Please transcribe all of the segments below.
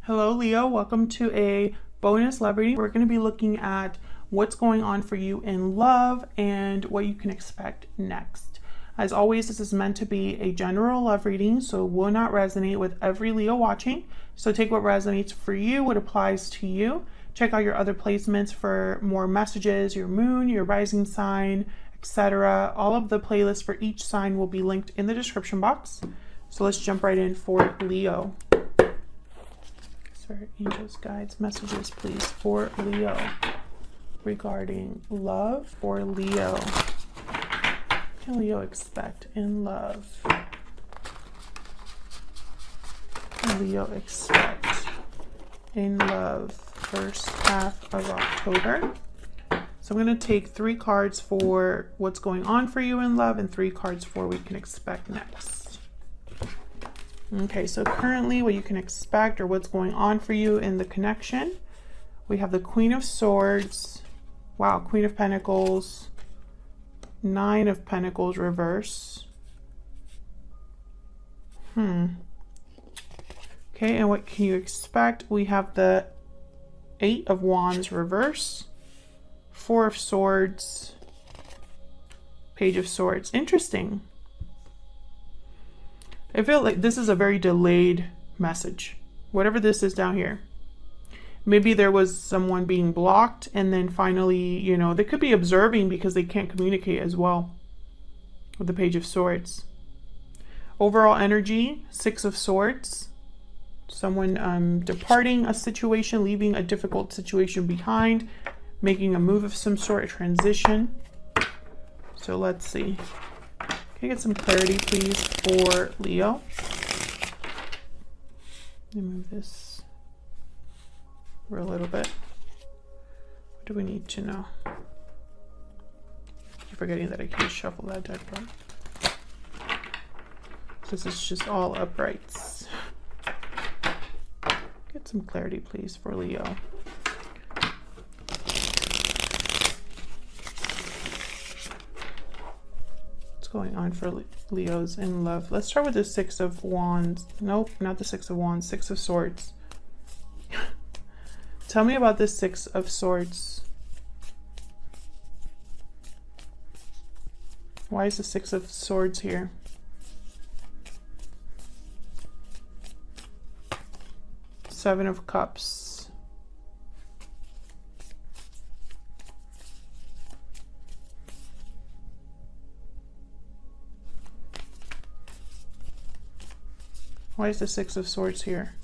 Hello Leo, welcome to a bonus love reading. We're going to be looking at what's going on for you in love and what you can expect next. As always, this is meant to be a general love reading, so it will not resonate with every Leo watching. So take what resonates for you, what applies to you. Check out your other placements for more messages, your moon, your rising sign, etc. All of the playlists for each sign will be linked in the description box. So let's jump right in for Leo. Sir, angels, guides, messages, please, for Leo regarding love for Leo. What can Leo expect in love? What can Leo expect in love first half of October? So I'm going to take 3 cards for what's going on for you in love and 3 cards for what you can expect next. Okay, so currently what you can expect or what's going on for you in the connection. We have the Queen of Swords. Wow, Queen of Pentacles. 9 of Pentacles reverse. Okay, and what can you expect? We have the 8 of Wands reverse. 4 of Swords. Page of Swords. Interesting. I feel like this is a very delayed message. Whatever this is down here. Maybe there was someone being blocked and then finally, you know, they could be observing because they can't communicate as well with the Page of Swords. Overall energy, 6 of Swords. Someone departing a situation, leaving a difficult situation behind, making a move of some sort, a transition. So let's see. Can I get some clarity, please, for Leo? Let me move this for a little bit. What do we need to know? I'm forgetting that I can shuffle that deck part. This is just all uprights. Get some clarity, please, for Leo. Going on for Leos in love. Let's start with the 6 of Wands. Nope, not the 6 of Wands, 6 of Swords. Tell me about this 6 of Swords. Why is the 6 of Swords here? Seven of Cups. Why is the 6 of Swords here?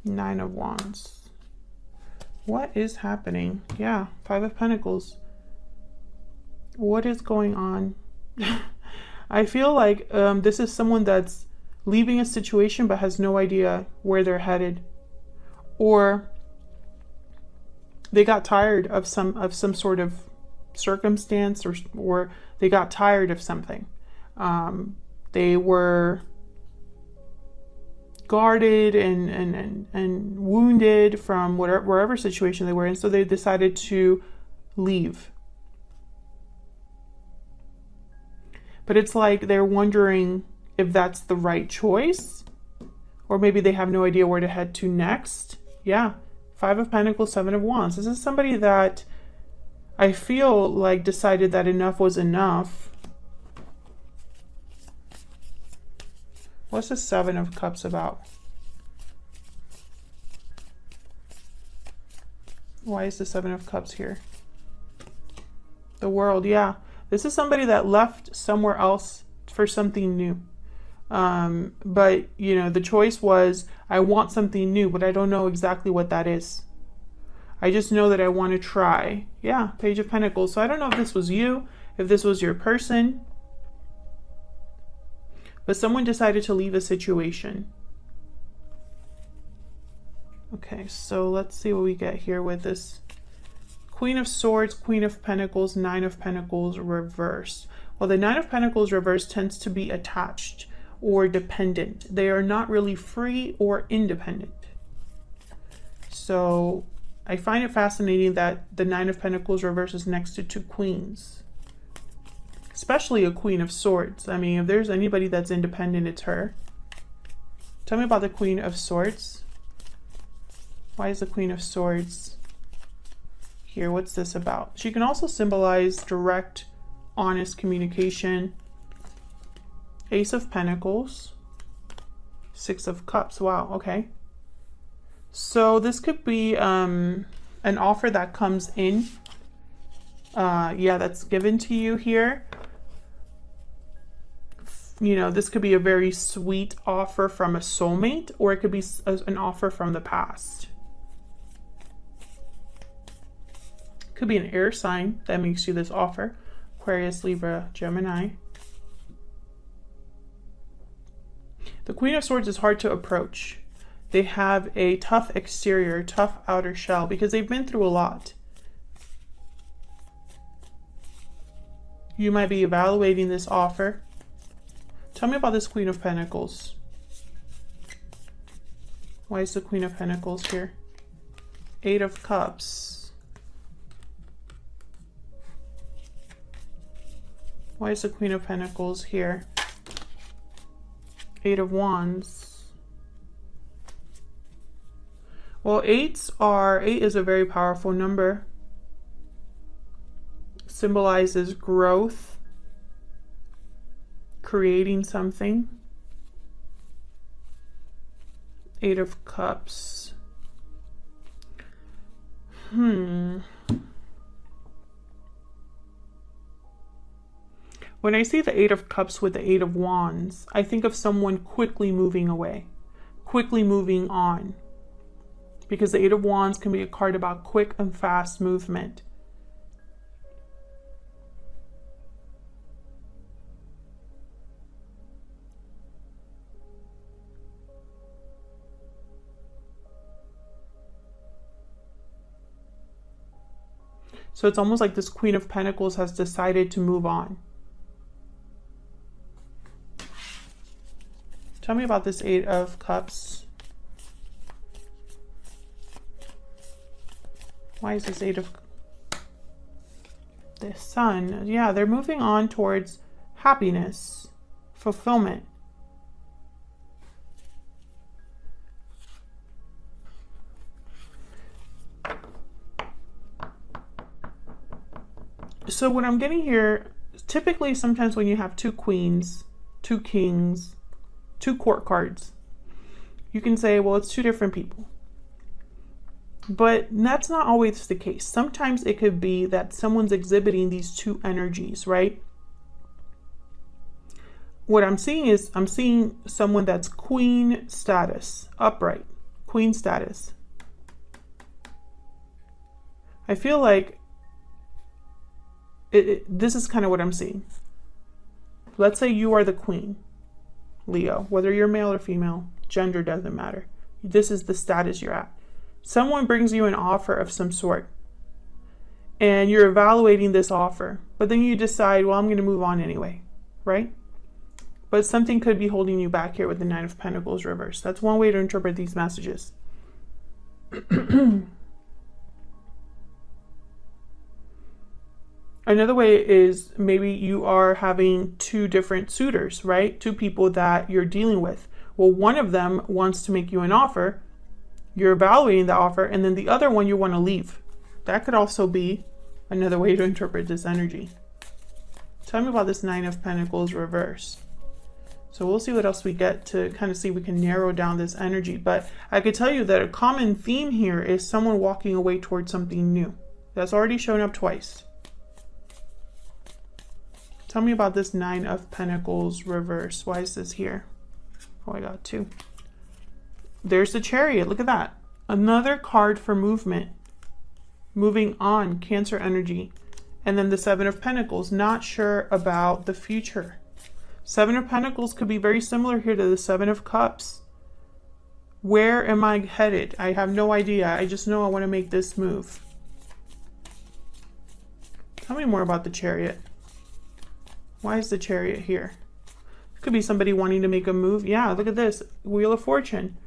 9 of Wands. What is happening? Yeah, 5 of Pentacles. What is going on? I feel like this is someone that's leaving a situation but has no idea where they're headed. Or they got tired of some sort of circumstance, or they got tired of something. They were guarded and wounded from wherever situation they were in, so they decided to leave. But it's like they're wondering if that's the right choice, or maybe they have no idea where to head to next. Yeah, 5 of Pentacles, 7 of Wands. This is somebody that I feel like decided that enough was enough. What's the 7 of Cups about? Why is the 7 of Cups here? The World, yeah. This is somebody that left somewhere else for something new. But, you know, the choice was, I want something new, but I don't know exactly what that is. I just know that I want to try. Yeah, Page of Pentacles. So I don't know if this was you, if this was your person. But someone decided to leave a situation. Okay, so let's see what we get here with this Queen of Swords, Queen of Pentacles, 9 of Pentacles reversed. Well, the 9 of Pentacles reversed tends to be attached or dependent. They are not really free or independent. So I find it fascinating that the 9 of Pentacles reverse is next to 2 queens. especially a Queen of Swords. I mean, if there's anybody that's independent, it's her. Tell me about the Queen of Swords. Why is the Queen of Swords here? What's this about? She can also symbolize direct, honest communication. Ace of Pentacles. Six of Cups. Wow, okay. So this could be an offer that comes in. Yeah, that's given to you here. You know, this could be a very sweet offer from a soulmate, or it could be an offer from the past. Could be an air sign that makes you this offer. Aquarius, Libra, Gemini. The Queen of Swords is hard to approach. They have a tough exterior, tough outer shell, because they've been through a lot. You might be evaluating this offer. Tell me about this Queen of Pentacles. Why is the Queen of Pentacles here? Eight of Cups. Why is the Queen of Pentacles here? Eight of Wands. Well, eight is a very powerful number. Symbolizes growth, creating something. Eight of Cups. When I see the Eight of Cups with the Eight of Wands, I think of someone quickly moving away, quickly moving on. Because the Eight of Wands can be a card about quick and fast movement. So it's almost like this Queen of Pentacles has decided to move on. Tell me about this Eight of Cups. Why is this Eight of... The Sun. Yeah, they're moving on towards happiness, fulfillment. So what I'm getting here, typically sometimes when you have two queens, two kings, two court cards, you can say, well, it's two different people. But that's not always the case. Sometimes it could be that someone's exhibiting these two energies, right? What I'm seeing is, I'm seeing someone that's queen status, upright, queen status. I feel like this is kind of what I'm seeing. Let's say you are the queen, Leo, whether you're male or female, gender doesn't matter. This is the status you're at. Someone brings you an offer of some sort and you're evaluating this offer, but then you decide, well, I'm going to move on anyway, right? But something could be holding you back here with the Nine of Pentacles reversed. That's one way to interpret these messages. Another way is maybe you are having two different suitors, right? Two people that you're dealing with. Well, one of them wants to make you an offer. You're evaluating the offer, and then the other one you want to leave. That could also be another way to interpret this energy. Tell me about this Nine of Pentacles reverse. So we'll see what else we get to kind of see if we can narrow down this energy. But I could tell you that a common theme here is someone walking away towards something new. That's already shown up twice. Tell me about this Nine of Pentacles reverse. Why is this here? Oh, I got two. There's the Chariot. Look at that. Another card for movement. Moving on. Cancer energy. And then the Seven of Pentacles. Not sure about the future. Seven of Pentacles could be very similar here to the Seven of Cups. Where am I headed? I have no idea. I just know I want to make this move. Tell me more about the Chariot. Why is the Chariot here? Could be somebody wanting to make a move. Yeah, look at this. Wheel of Fortune.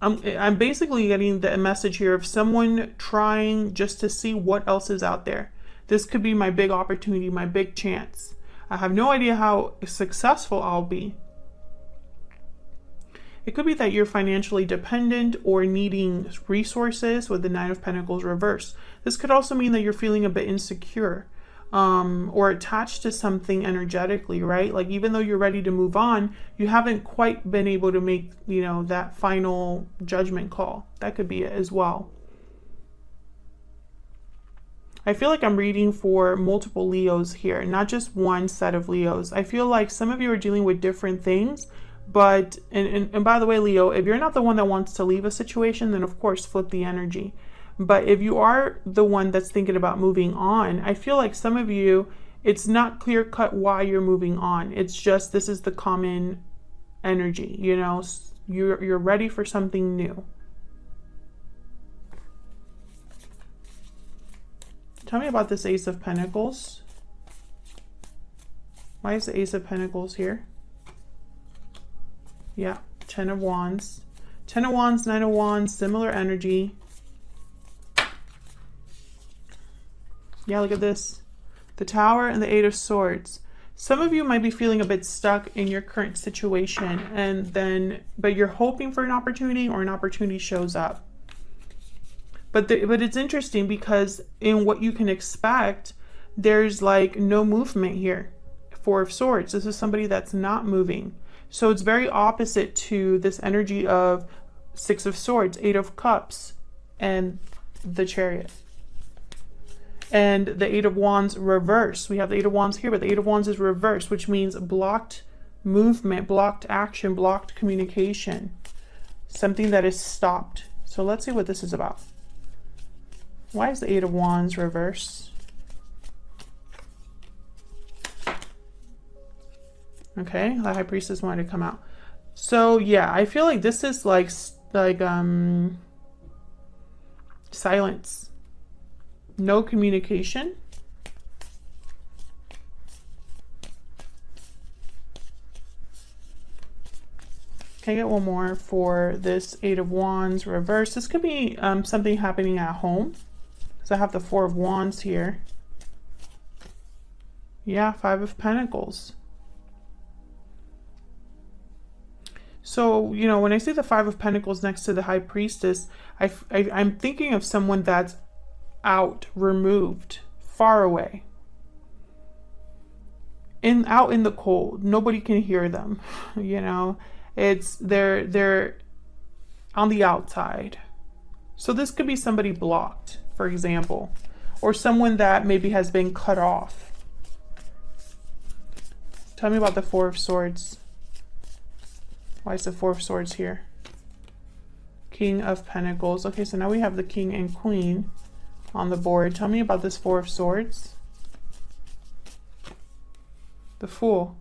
I'm basically getting the message here of someone trying just to see what else is out there. This could be my big opportunity, my big chance. I have no idea how successful I'll be. It could be that you're financially dependent or needing resources with the Nine of Pentacles reversed. This could also mean that you're feeling a bit insecure or attached to something energetically, right? Like even though you're ready to move on, you haven't quite been able to make, you know, that final judgment call. That could be it as well. I feel like I'm reading for multiple Leos here, not just one set of Leos. I feel like some of you are dealing with different things, but, and by the way, Leo, if you're not the one that wants to leave a situation, then of course flip the energy. But if you are the one that's thinking about moving on, I feel like some of you, it's not clear cut why you're moving on. It's just, this is the common energy, you know, you're ready for something new. Tell me about this Ace of Pentacles. Why is the Ace of Pentacles here? Yeah, Ten of Wands. Ten of Wands, Nine of Wands, similar energy. Yeah, look at this. The Tower and the Eight of Swords. Some of you might be feeling a bit stuck in your current situation, but you're hoping for an opportunity, or an opportunity shows up. But it's interesting because in what you can expect, there's like no movement here. Four of Swords. This is somebody that's not moving. So it's very opposite to this energy of Six of Swords, Eight of Cups, and the Chariot. And the Eight of Wands reverse. We have the Eight of Wands here, but the Eight of Wands is reversed, which means blocked movement, blocked action, blocked communication. Something that is stopped. So let's see what this is about. Why is the Eight of Wands reverse? Okay, the High Priestess wanted to come out. So yeah, I feel like this is like silence. No communication. Can I get one more for this Eight of Wands reverse? This could be something happening at home. So I have the Four of Wands here. Yeah, Five of Pentacles. So, you know, when I see the Five of Pentacles next to the High Priestess, I'm thinking of someone that's out, removed, far away. Out in the cold. Nobody can hear them, you know. They're on the outside. So this could be somebody blocked, for example, or someone that maybe has been cut off. Tell me about the Four of Swords. Why is the Four of Swords here? King of Pentacles. Okay, so now we have the King and Queen on the board. Tell me about this Four of Swords. The Fool.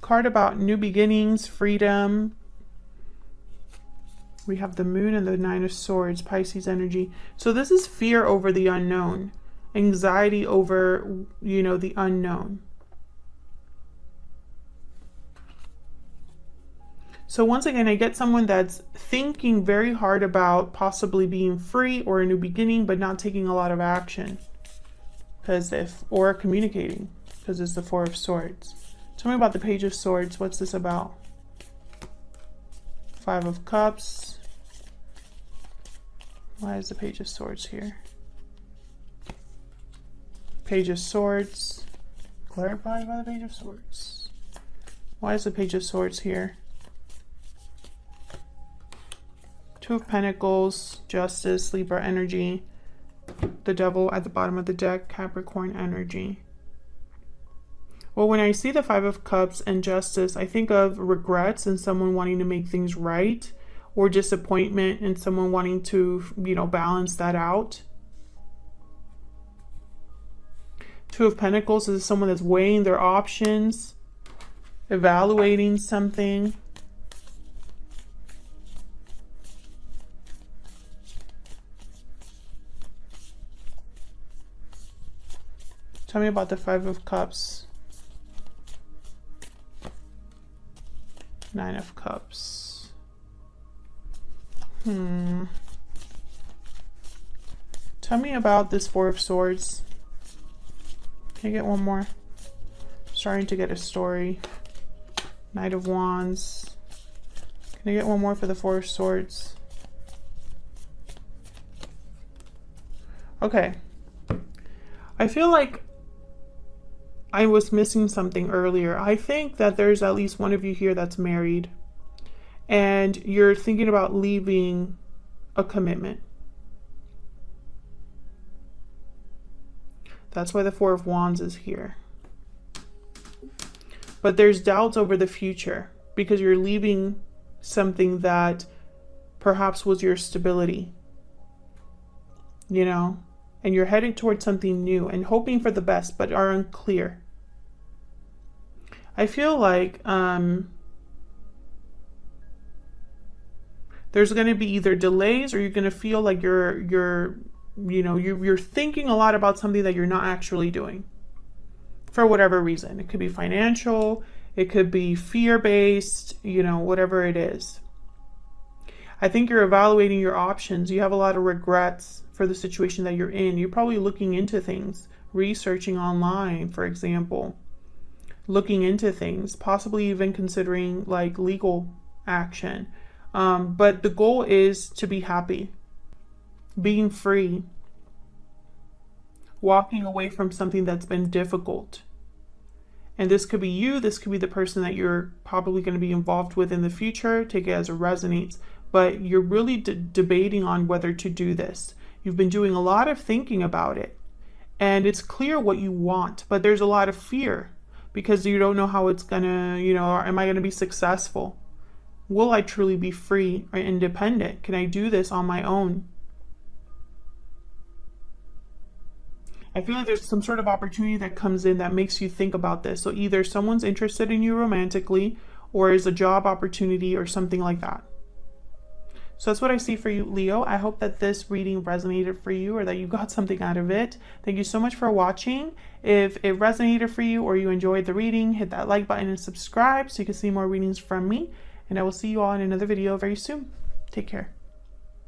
Card about new beginnings, freedom. We have the Moon and the Nine of Swords, Pisces energy. So this is fear over the unknown. Anxiety over, you know, the unknown. So once again, I get someone that's thinking very hard about possibly being free or a new beginning, but not taking a lot of action. Or communicating, because it's the Four of Swords. Tell me about the Page of Swords. What's this about? Five of Cups. Why is the Page of Swords here? Page of Swords. Clarified by the Page of Swords. Why is the Page of Swords here? Two of Pentacles, Justice, Libra energy. The Devil at the bottom of the deck, Capricorn energy. Well, when I see the Five of Cups and Justice, I think of regrets and someone wanting to make things right, or disappointment and someone wanting to, you know, balance that out. Two of Pentacles is someone that's weighing their options, evaluating something. Tell me about the Five of Cups. Nine of Cups. Tell me about this Four of Swords. Can I get one more? Starting to get a story. Knight of Wands. Can I get one more for the Four of Swords? Okay. I feel like I was missing something earlier. I think that there's at least one of you here that's married and you're thinking about leaving a commitment. That's why the Four of Wands is here. But there's doubts over the future because you're leaving something that perhaps was your stability, you know, and you're heading towards something new and hoping for the best, but are unclear. I feel like there's going to be either delays or you're going to feel like you're thinking a lot about something that you're not actually doing for whatever reason. It could be financial, it could be fear-based, you know, whatever it is. I think you're evaluating your options. You have a lot of regrets for the situation that you're in. You're probably looking into things, researching online, for example, looking into things, possibly even considering like legal action. But the goal is to be happy, being free, walking away from something that's been difficult. And this could be you, this could be the person that you're probably going to be involved with in the future. Take it as it resonates. But you're really debating on whether to do this. You've been doing a lot of thinking about it. And it's clear what you want, but there's a lot of fear because you don't know how it's going to, you know, am I going to be successful? Will I truly be free or independent? Can I do this on my own? I feel like there's some sort of opportunity that comes in that makes you think about this. So either someone's interested in you romantically or is a job opportunity or something like that. So that's what I see for you, Leo. I hope that this reading resonated for you or that you got something out of it. Thank you so much for watching. If it resonated for you or you enjoyed the reading, hit that like button and subscribe so you can see more readings from me. And I will see you all in another video very soon. Take care.